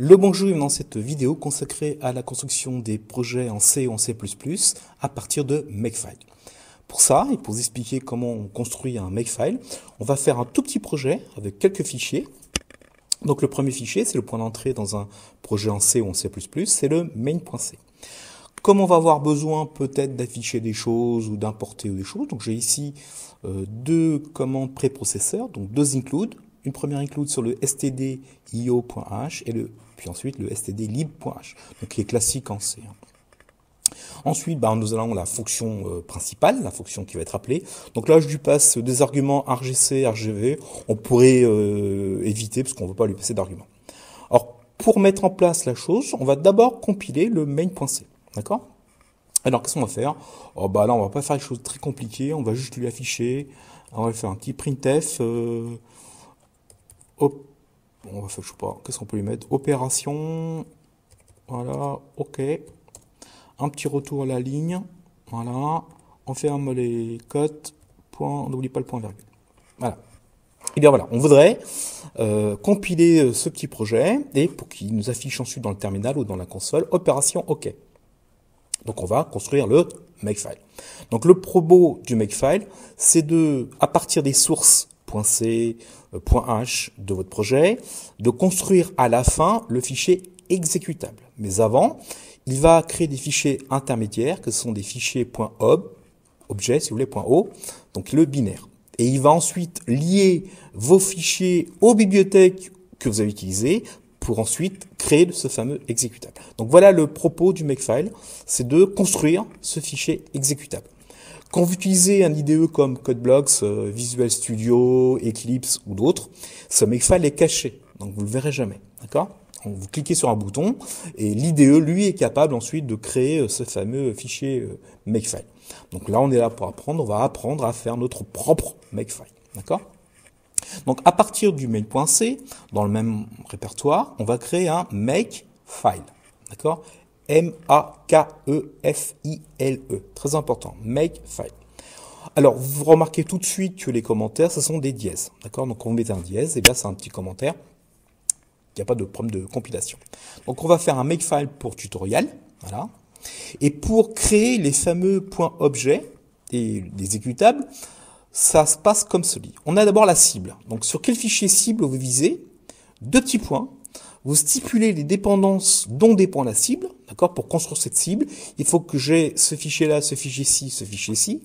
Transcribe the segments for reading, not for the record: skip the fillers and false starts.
Le bonjour dans cette vidéo consacrée à la construction des projets en C ou en C++ à partir de Makefile. Pour ça, et pour vous expliquer comment on construit un Makefile, on va faire un tout petit projet avec quelques fichiers. Donc le premier fichier, c'est le point d'entrée dans un projet en C ou en C++, c'est le main.c. Comme on va avoir besoin peut-être d'afficher des choses ou d'importer des choses, donc j'ai ici deux commandes préprocesseurs, donc deux include. Une première include sur le stdio.h et puis ensuite le stdlib.h, donc qui est classique en C. Ensuite, nous allons la fonction principale, la fonction qui va être appelée. Donc là, je lui passe des arguments RGC, RGV. On pourrait éviter parce qu'on ne veut pas lui passer d'arguments. Alors, pour mettre en place la chose, on va d'abord compiler le main.c. D'accord ? Alors, qu'est-ce qu'on va faire ? Là, on va pas faire des choses très compliquées. On va juste lui afficher. On va faire un petit printf. On va faire, je sais pas, qu'est-ce qu'on peut lui mettre ? Opération. Voilà, OK. Un petit retour à la ligne, voilà, on ferme les cotes, point, on n'oublie pas le point virgule. Voilà. Et bien voilà, on voudrait compiler ce petit projet et pour qu'il nous affiche ensuite dans le terminal ou dans la console, opération OK. Donc on va construire le Makefile. Donc le propos du Makefile, c'est à partir des sources .c, .h de votre projet, de construire à la fin le fichier exécutable. Mais avant, il va créer des fichiers intermédiaires, que ce sont des fichiers .ob, objet, si vous voulez, .o, donc le binaire. Et il va ensuite lier vos fichiers aux bibliothèques que vous avez utilisées pour ensuite créer ce fameux exécutable. Donc voilà le propos du Makefile, c'est de construire ce fichier exécutable. Quand vous utilisez un IDE comme CodeBlocks, Visual Studio, Eclipse ou d'autres, ce Makefile est caché, donc vous le verrez jamais, d'accord ? Vous cliquez sur un bouton et l'IDE, lui, est capable ensuite de créer ce fameux fichier Makefile. Donc là, on est là pour apprendre. On va apprendre à faire notre propre Makefile. D'accord ? Donc à partir du main.c, dans le même répertoire, on va créer un Makefile. D'accord ? M-A-K-E-F-I-L-E. Très important. Makefile. Alors, vous remarquez tout de suite que les commentaires, ce sont des dièses. D'accord ? Donc, quand vous mettez un dièse, et bien, c'est un petit commentaire. Il n'y a pas de problème de compilation. Donc, on va faire un Makefile pour tutoriel. Voilà. Et pour créer les fameux points objets et les exécutables, ça se passe comme ceci. On a d'abord la cible. Donc, sur quel fichier cible vous visez ? Deux petits points. Vous stipulez les dépendances dont dépend la cible. D'accord ? Pour construire cette cible, il faut que j'ai ce fichier-là, ce fichier-ci, ce fichier-ci.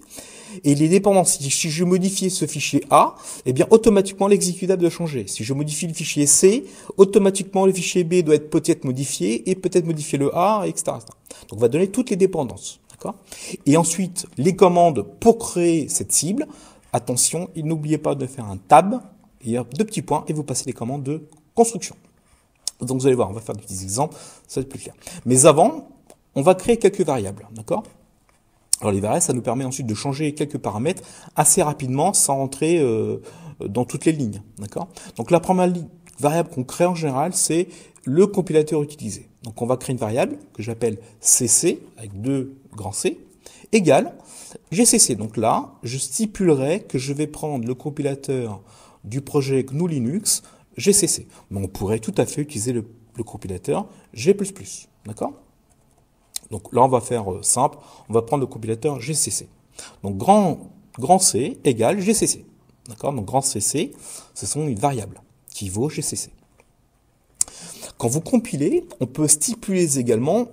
Et les dépendances, si je modifie ce fichier A, eh bien, automatiquement, l'exécutable doit changer. Si je modifie le fichier C, automatiquement, le fichier B doit être peut-être modifié et peut-être modifier le A, etc. Donc, on va donner toutes les dépendances. D'accord ? Et ensuite, les commandes pour créer cette cible. Attention, n'oubliez pas de faire un tab, il y a deux petits points, et vous passez les commandes de construction. Donc, vous allez voir, on va faire des petits exemples, ça va être plus clair. Mais avant, on va créer quelques variables. D'accord ? Alors les variables, ça nous permet ensuite de changer quelques paramètres assez rapidement sans rentrer dans toutes les lignes. D'accord ? Donc la première variable qu'on crée en général, c'est le compilateur utilisé. Donc on va créer une variable que j'appelle cc, avec deux grands C, égale gcc. Donc là, je stipulerai que je vais prendre le compilateur du projet GNU Linux gcc. Mais on pourrait tout à fait utiliser le compilateur G++. D'accord ? Donc là, on va faire simple, on va prendre le compilateur GCC. Donc grand C égale GCC. D'accord ? Donc grand CC, ce sont une variable qui vaut GCC. Quand vous compilez, on peut stipuler également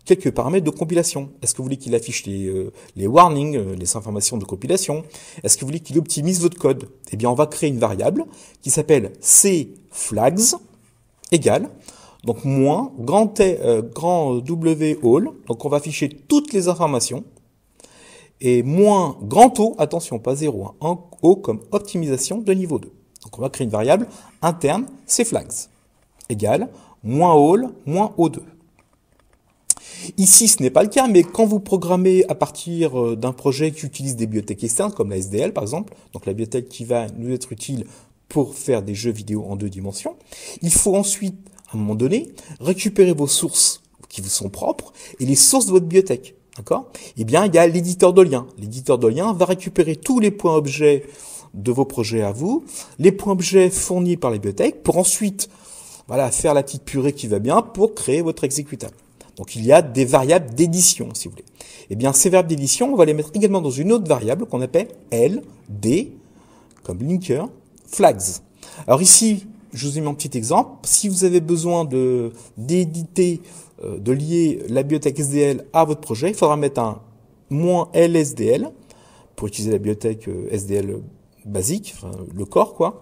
quelques paramètres de compilation. Est-ce que vous voulez qu'il affiche les warnings, les informations de compilation ? Est-ce que vous voulez qu'il optimise votre code ? Eh bien, on va créer une variable qui s'appelle cflags égale donc moins grand W all, donc on va afficher toutes les informations, et moins grand O, attention, pas 0, un O comme optimisation de niveau 2. Donc on va créer une variable interne, cflags, égale moins all, moins O2. Ici, ce n'est pas le cas, mais quand vous programmez à partir d'un projet qui utilise des bibliothèques externes, comme la SDL par exemple, donc la bibliothèque qui va nous être utile pour faire des jeux vidéo en 2 dimensions, il faut ensuite à un moment donné, récupérez vos sources qui vous sont propres et les sources de votre bibliothèque. D'accord ? Eh bien, il y a l'éditeur de liens. L'éditeur de liens va récupérer tous les points objets de vos projets à vous, les points objets fournis par les bibliothèques, pour ensuite voilà, faire la petite purée qui va bien pour créer votre exécutable. Donc il y a des variables d'édition, si vous voulez. Eh bien, ces variables d'édition, on va les mettre également dans une autre variable qu'on appelle L, D, comme linker, flags. Alors ici, je vous ai mis un petit exemple. Si vous avez besoin d'éditer, de lier la bibliothèque SDL à votre projet, il faudra mettre un -LSDL pour utiliser la bibliothèque SDL basique, enfin, le core, quoi.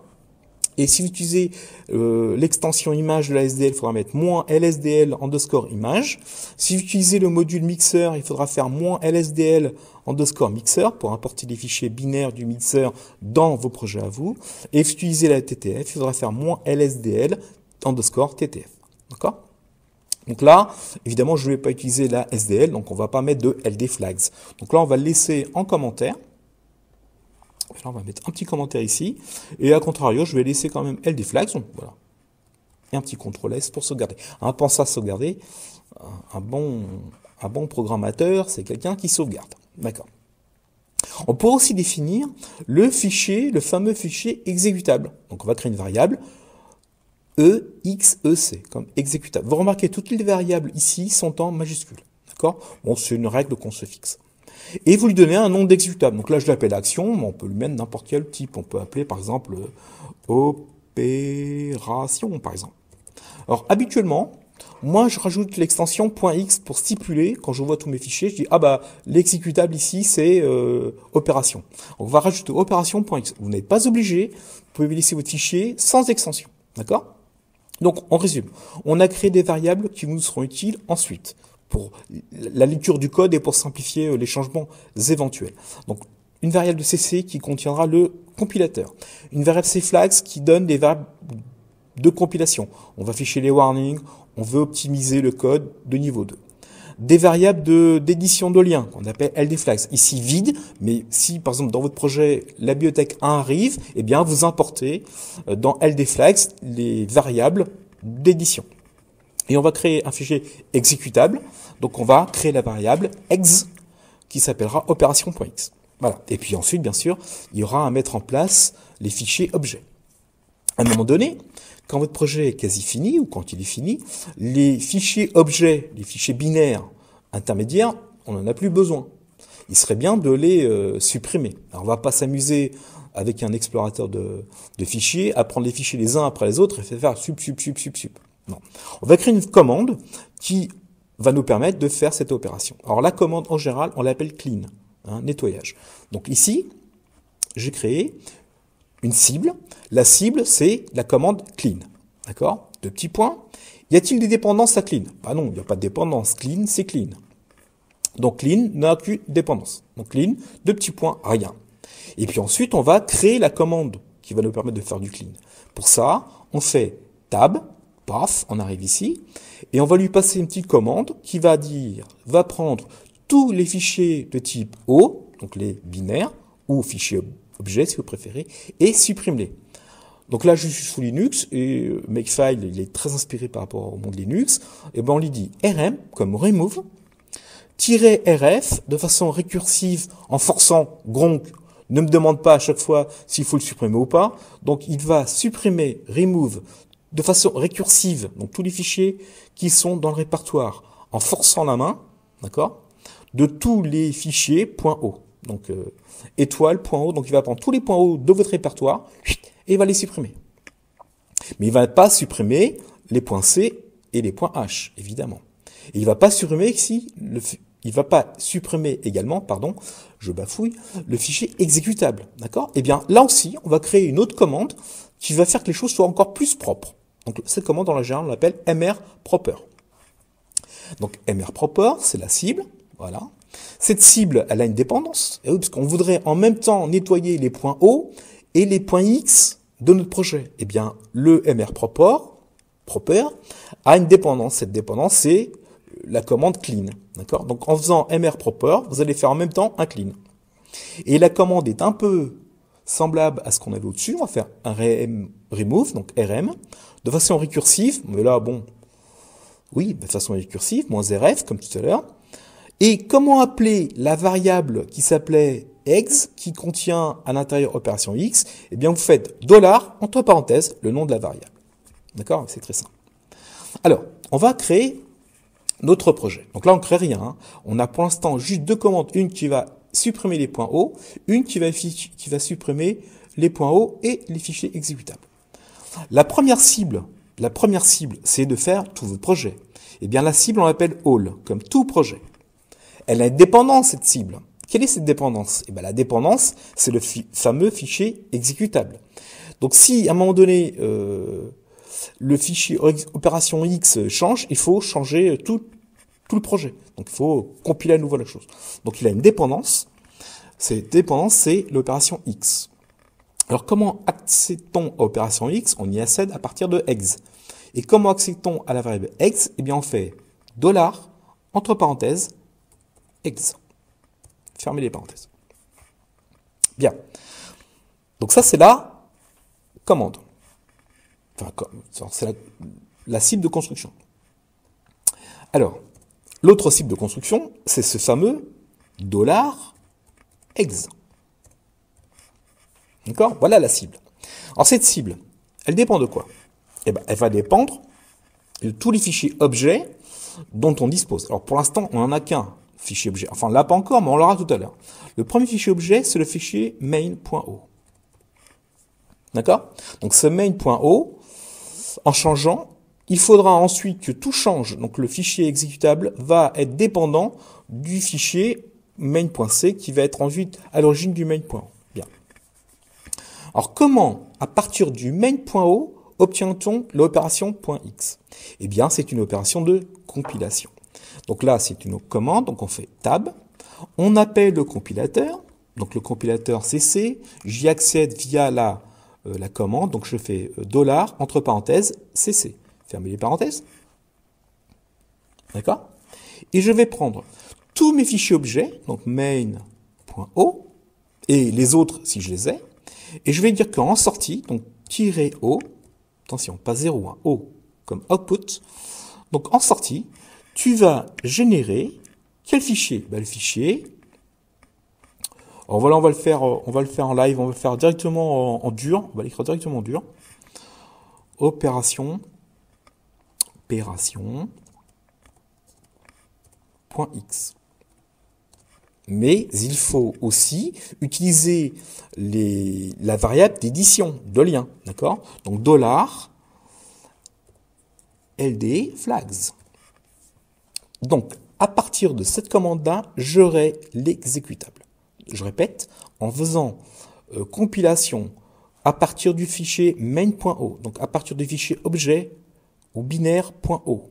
Et si vous utilisez l'extension image de la SDL, il faudra mettre -LSDL underscore image. Si vous utilisez le module mixer, il faudra faire -LSDL underscore mixer pour importer les fichiers binaires du mixer dans vos projets à vous. Et si vous utilisez la TTF, il faudra faire -LSDL underscore TTF. D'accord? Donc là, évidemment, je ne vais pas utiliser la SDL, donc on ne va pas mettre de LD flags. Donc là, on va le laisser en commentaire. Là, on va mettre un petit commentaire ici. Et à contrario, je vais laisser quand même LD flags. Donc, voilà. Et un petit CTRL S pour sauvegarder. Pensez à sauvegarder. Un bon programmateur, c'est quelqu'un qui sauvegarde. D'accord. On peut aussi définir le fameux fichier exécutable. Donc on va créer une variable EXEC comme exécutable. Vous remarquez, toutes les variables ici sont en majuscule. D'accord? Bon, c'est une règle qu'on se fixe. Et vous lui donnez un nom d'exécutable. Donc là, je l'appelle action, mais on peut lui mettre n'importe quel type. On peut appeler, par exemple, opération, par exemple. Alors, habituellement, moi, je rajoute l'extension .x pour stipuler, quand je vois tous mes fichiers, je dis, l'exécutable ici, c'est opération. On va rajouter opération.x. Vous n'êtes pas obligé, vous pouvez laisser votre fichier sans extension. D'accord? Donc, on résume. On a créé des variables qui nous seront utiles ensuite pour la lecture du code et pour simplifier les changements éventuels. Donc, une variable de CC qui contiendra le compilateur. Une variable CFlags qui donne des variables de compilation. On va afficher les warnings, on veut optimiser le code de niveau 2. Des variables d'édition de liens, qu'on appelle LDFlags. Ici, vide, mais si, par exemple, dans votre projet, la bibliothèque 1 arrive, eh bien, vous importez dans LDFlags les variables d'édition. Et on va créer un fichier exécutable. Donc, on va créer la variable ex qui s'appellera opération.x. Voilà. Et puis ensuite, bien sûr, il y aura à mettre en place les fichiers objets. À un moment donné, quand votre projet est quasi fini ou quand il est fini, les fichiers objets, les fichiers binaires intermédiaires, on n'en a plus besoin. Il serait bien de les supprimer. Alors, on va pas s'amuser avec un explorateur de fichiers à prendre les fichiers les uns après les autres et faire sup. Non. On va créer une commande qui va nous permettre de faire cette opération. Alors la commande en général, on l'appelle clean, nettoyage. Donc ici, j'ai créé une cible. La cible, c'est la commande clean. D'accord? 2 petits points. Y a-t-il des dépendances à clean? Bah non, il n'y a pas de dépendance. Clean, c'est clean. Donc clean n'a qu'une dépendance. Donc clean, 2 petits points, rien. Et puis ensuite, on va créer la commande qui va nous permettre de faire du clean. Pour ça, on fait tab, paf, on arrive ici, et on va lui passer une petite commande qui va prendre tous les fichiers de type O, donc les binaires, ou fichiers objets si vous préférez, et supprime-les. Donc là, je suis sous Linux, et Makefile, il est très inspiré par rapport au monde Linux, et ben on lui dit rm, comme remove, -rf, de façon récursive, en forçant gronk, ne me demande pas à chaque fois s'il faut le supprimer ou pas, donc il va supprimer remove de façon récursive, donc tous les fichiers qui sont dans le répertoire, en forçant la main, d'accord, de tous les fichiers .o. Donc étoile.o, donc il va prendre tous les .o de votre répertoire et il va les supprimer. Mais il va pas supprimer les .c et les .h, évidemment. Et il va pas supprimer également, je bafouille, le fichier exécutable, d'accord? Eh bien, là aussi, on va créer une autre commande qui va faire que les choses soient encore plus propres. Donc, cette commande, en général, on l'appelle mrproper. Donc, mrproper, c'est la cible, voilà. Cette cible, elle a une dépendance, et oui, parce qu'on voudrait en même temps nettoyer les points O et les points X de notre projet. Eh bien, le mrproper a une dépendance. Cette dépendance, c'est la commande clean, d'accord? Donc, en faisant mrproper, vous allez faire en même temps un clean. Et la commande est un peu semblable à ce qu'on avait au-dessus. On va faire un remove, donc rm, de façon récursive, mais là, bon, oui, de façon récursive, -rf, comme tout à l'heure. Et comment appeler la variable qui s'appelait ex, qui contient à l'intérieur opération x? Eh bien, vous faites $, entre parenthèses, le nom de la variable. D'accord? C'est très simple. Alors, on va créer notre projet. Donc là, on ne crée rien. Hein. On a pour l'instant juste deux commandes. Une qui va supprimer les points hauts, une qui va supprimer les points hauts et les fichiers exécutables. La première cible, c'est de faire tout votre projet. Eh bien, la cible, on l'appelle all, comme tout projet. Elle a une dépendance, cette cible. Quelle est cette dépendance? Eh bien, la dépendance, c'est le fameux fichier exécutable. Donc, si à un moment donné, le fichier opération X change, il faut changer tout le projet. Donc, il faut compiler à nouveau la chose. Donc, il a une dépendance. Cette dépendance, c'est l'opération X. Alors, comment accède-t-on à opération X? On y accède à partir de ex. Et comment accède-t-on à la variable ex? Eh bien, on fait $, entre parenthèses, ex. Fermez les parenthèses. Bien. Donc, ça, c'est la commande. Enfin, c'est la cible de construction. Alors, l'autre cible de construction, c'est ce fameux $ex. D'accord? Voilà la cible. Alors, cette cible, elle dépend de quoi? Eh ben, elle va dépendre de tous les fichiers objets dont on dispose. Alors, pour l'instant, on n'en a qu'un fichier objet. Enfin, là, pas encore, mais on l'aura tout à l'heure. Le premier fichier objet, c'est le fichier main.o. D'accord? Donc, ce main.o, en changeant, il faudra ensuite que tout change. Donc, le fichier exécutable va être dépendant du fichier main.c qui va être ensuite à l'origine du main.o. Bien. Alors, comment, à partir du main.o, obtient-on l'opération .x? Eh bien, c'est une opération de compilation. Donc là, c'est une commande, donc on fait tab, on appelle le compilateur, donc le compilateur CC, j'y accède via la commande, donc je fais $, entre parenthèses, CC. Fermez les parenthèses. D'accord? Et je vais prendre tous mes fichiers objets, donc main.o, et les autres si je les ai, et je vais dire qu'en sortie, donc -o, attention, pas 0, hein, O comme output. Donc en sortie, tu vas générer quel fichier? Ben, le fichier. Alors voilà, on va le faire en live, on va le faire directement en dur. On va l'écrire directement en dur. Opération .x. Mais il faut aussi utiliser la variable d'édition de lien, d'accord? Donc $ld flags. Donc, à partir de cette commande-là, j'aurai l'exécutable. Je répète, en faisant compilation à partir du fichier main.o, donc à partir du fichier objet ou binaire.o,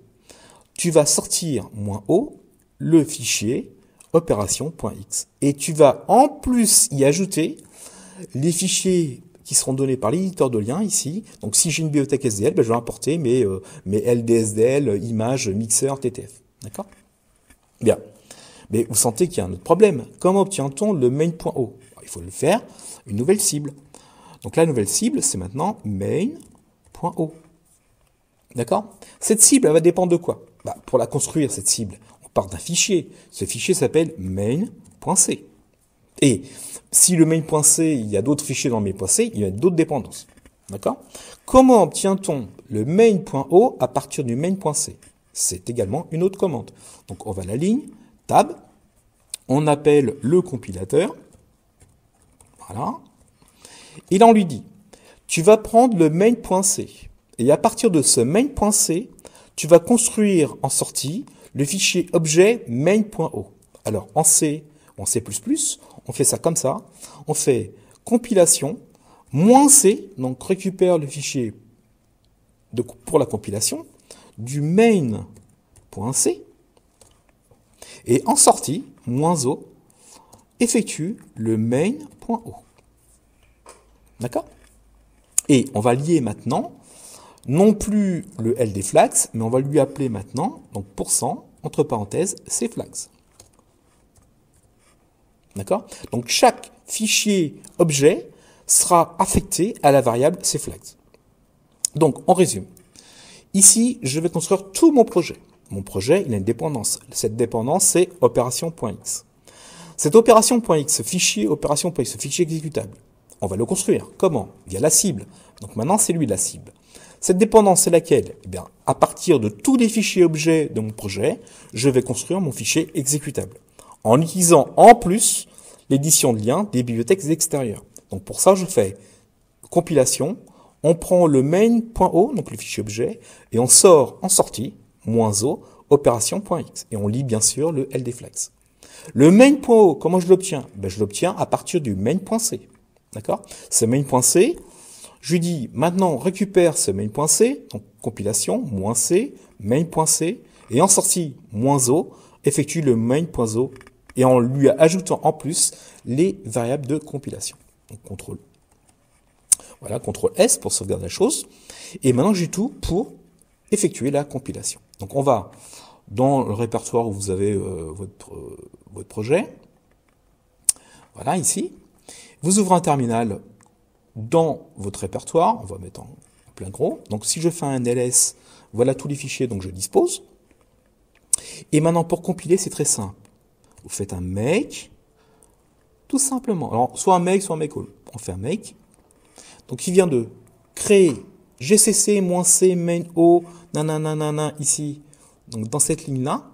tu vas sortir -o, le fichier opération.x. Et tu vas en plus y ajouter les fichiers qui seront donnés par l'éditeur de lien ici. Donc si j'ai une bibliothèque SDL, ben, je vais importer mes LDSDL, images, mixeur, TTF. D'accord? Bien. Mais vous sentez qu'il y a un autre problème. Comment obtient-on le main.o? Il faut le faire une nouvelle cible. Donc la nouvelle cible, c'est maintenant main.o. D'accord? Cette cible, elle va dépendre de quoi? Bah, pour la construire, cette cible, on part d'un fichier. Ce fichier s'appelle main.c. Et si le main.c, il y a d'autres fichiers dans le main.c, il y a d'autres dépendances. D'accord? Comment obtient-on le main.o à partir du main.c? C'est également une autre commande. Donc on va à la ligne, tab, on appelle le compilateur. Voilà. Et là on lui dit, tu vas prendre le main.c. Et à partir de ce main.c, tu vas construire en sortie le fichier objet main.o. Alors en C, en C++, on fait ça comme ça. On fait compilation, -c, donc récupère le fichier pour la compilation du main.c. Et en sortie, -o, effectue le main.o. D'accord? Et on va lier maintenant non plus le LD flags, mais on va lui appeler maintenant, donc %, entre parenthèses, C flags. D'accord? Donc chaque fichier objet sera affecté à la variable C flags. Donc on résume. Ici, je vais construire tout mon projet. Mon projet, il a une dépendance. Cette dépendance, c'est opération.x. Cette opération.x, ce fichier opération.x, ce fichier exécutable, on va le construire. Comment? Via la cible. Donc maintenant, c'est lui la cible. Cette dépendance, c'est laquelle? Eh bien, à partir de tous les fichiers objets de mon projet, je vais construire mon fichier exécutable en utilisant en plus l'édition de liens des bibliothèques extérieures. Donc pour ça, je fais compilation, on prend le main.o, donc le fichier objet, et on sort en sortie, -o, opération.x. Et on lit bien sûr le ldflex. Le main.o, comment je l'obtiens? Ben, je l'obtiens à partir du main.c. D'accord? Ce main.c, je lui dis maintenant récupère ce main.c, donc compilation, -c, main.c, et en sortie, -o, effectue le main.o, et en lui ajoutant en plus les variables de compilation. Donc contrôle. Voilà, CTRL S pour sauvegarder la chose. Et maintenant, j'ai tout pour effectuer la compilation. Donc, on va dans le répertoire où vous avez votre projet. Voilà, ici. Vous ouvrez un terminal dans votre répertoire. On va mettre en plein gros. Donc, si je fais un ls, voilà tous les fichiers dont je dispose. Et maintenant, pour compiler, c'est très simple. Vous faites un make, tout simplement. Alors, soit un make, soit un make all. On fait un make. Donc, il vient de créer gcc -c main o nanana ici. Donc, dans cette ligne-là,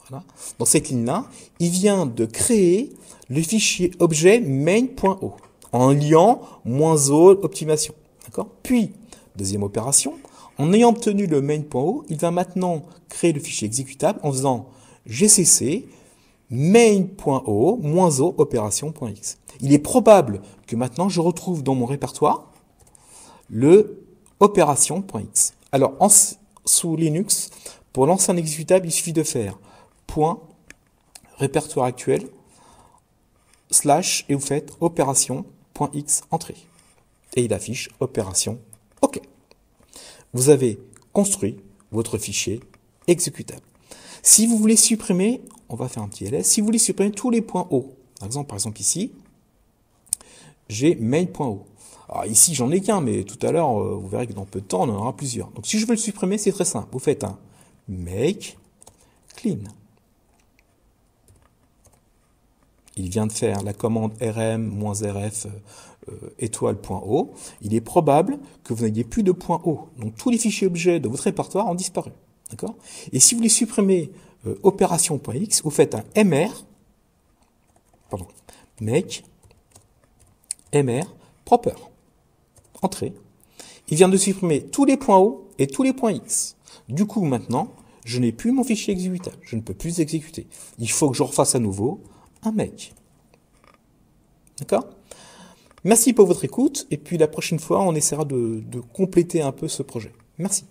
voilà. Dans cette ligne-là, il vient de créer le fichier objet main.o en liant -o optimation. D'accord? Puis, deuxième opération, en ayant obtenu le main.o, il va maintenant créer le fichier exécutable en faisant gcc main.o -o opération.x. Il est probable que maintenant je retrouve dans mon répertoire le opération.x. Alors, sous Linux, pour lancer un exécutable, il suffit de faire répertoire actuel / et vous faites opération.x entrée. Et il affiche opération OK. Vous avez construit votre fichier exécutable. Si vous voulez supprimer, on va faire un petit ls, si vous voulez supprimer tous les points O, par exemple ici, j'ai main.o. Alors ici, j'en ai qu'un, mais tout à l'heure, vous verrez que dans peu de temps, on en aura plusieurs. Donc si je veux le supprimer, c'est très simple. Vous faites un make clean. Il vient de faire la commande rm-rf étoile.o. Il est probable que vous n'ayez plus de point O. Donc tous les fichiers objets de votre répertoire ont disparu. D'accord? Et si vous voulez supprimer opération.x, vous faites un make mr proper. Entrée. Il vient de supprimer tous les points O et tous les points X. Du coup, maintenant, je n'ai plus mon fichier exécutable. Je ne peux plus exécuter. Il faut que je refasse à nouveau un make. D'accord? Merci pour votre écoute. Et puis la prochaine fois, on essaiera de compléter un peu ce projet. Merci.